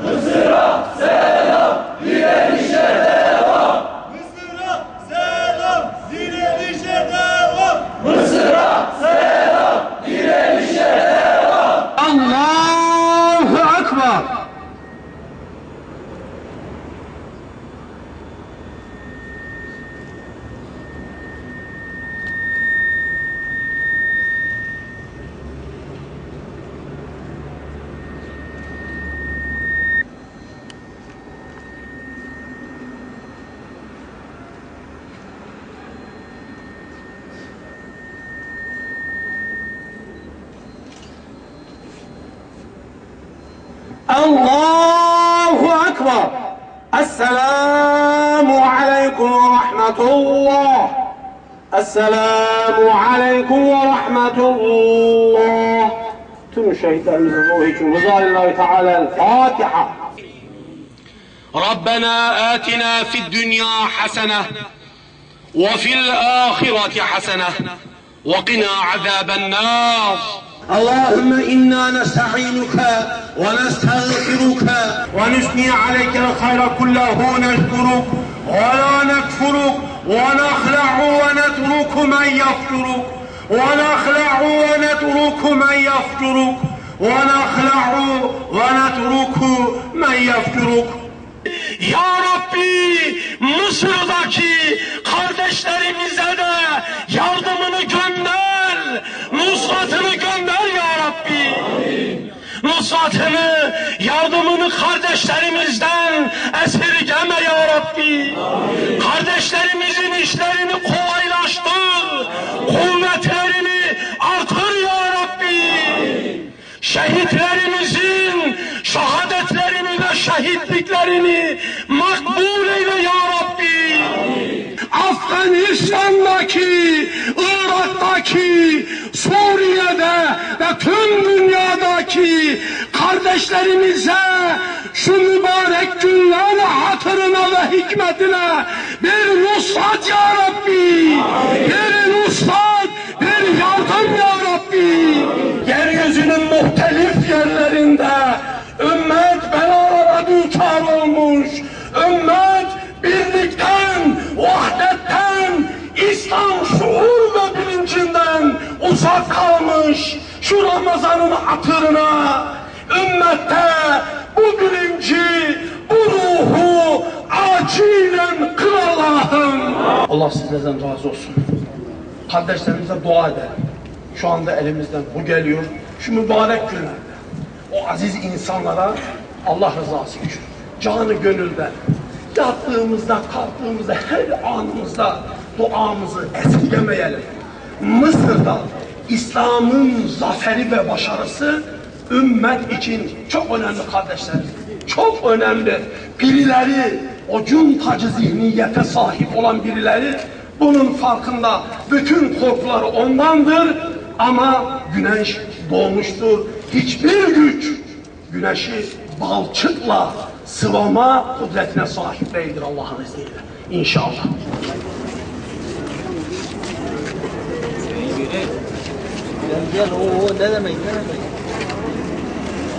Mısır'a selam, direnişe devam. Mısır'a selam, direnişe devam. Mısır'a selam, direnişe devam. Allahu Ekber. Allahu Ekber. Esselamu aleyküm ve rahmetullah. Esselamu aleyküm ve rahmetullah. Tüm şehitlerimizin ruhu için rızalillahi teala Fatiha. ربنا آتنا في الدنيا حسنة وفي الآخرة حسنة وقنا عذاب النار اللهم إنا نستعينك ونستغفرك ونثني عليك الخير كله نشكرك ولا نكفرك ونخلع ونترك من يفجرك ونخلع ونترك من يفجرك ونخلع ونترك من يفجرك. Ya Rabbi, Mısır'daki kardeşlerimize de yardımını gönder, nusratını gönder ya Rabbi. Amin. Nusratını, yardımını kardeşlerimizden esirgeme ya Rabbi. Amin. Kardeşlerimizin işlerini kolaylaştır, kuvvetlerini artır ya Rabbi. Amin. Şehitlerimizin şehadetlerini ve şehitliklerini makbul eyle ya Rabbi. Amin. Afganistan'daki, Irak'taki, Suriye'de ve tüm dünyadaki kardeşlerimize şu mübarek günlerin hatırına ve hikmetine bir nusrat ya Rabbi. Amin. Bir nusrat, bir yardım ya Rabbi. Yeryüzünün muhtelif yerlerinde ümmet belalara düçar olmuş. Ümmet birlikten, vahdetten, İslam şuur ve bilincinden uzak kalmış. Şu Ramazan'ın hatırına ümmette bu bilinci, bu ruhu acilen kıl Allah'ım. Allah sizlerden razı olsun. Kardeşlerimize dua edelim. Şu anda elimizden bu geliyor. Şu mübarek günlerde o aziz insanlara Allah rızası için canı gönülden yattığımızda, kalktığımızda, her anımızda duamızı esirgemeyelim. Mısır'da İslam'ın zaferi ve başarısı ümmet için çok önemli kardeşlerim. Çok önemli. Birileri, o cuntacı zihniyete sahip olan birileri bunun farkında. Bütün korkuları ondandır ama güneş doğmuştur. Hiçbir güç güneşi balçıkla sıvama kudretine sahip değildir Allah'ın izniyle. İnşallah. Gel o ne demek ne demek?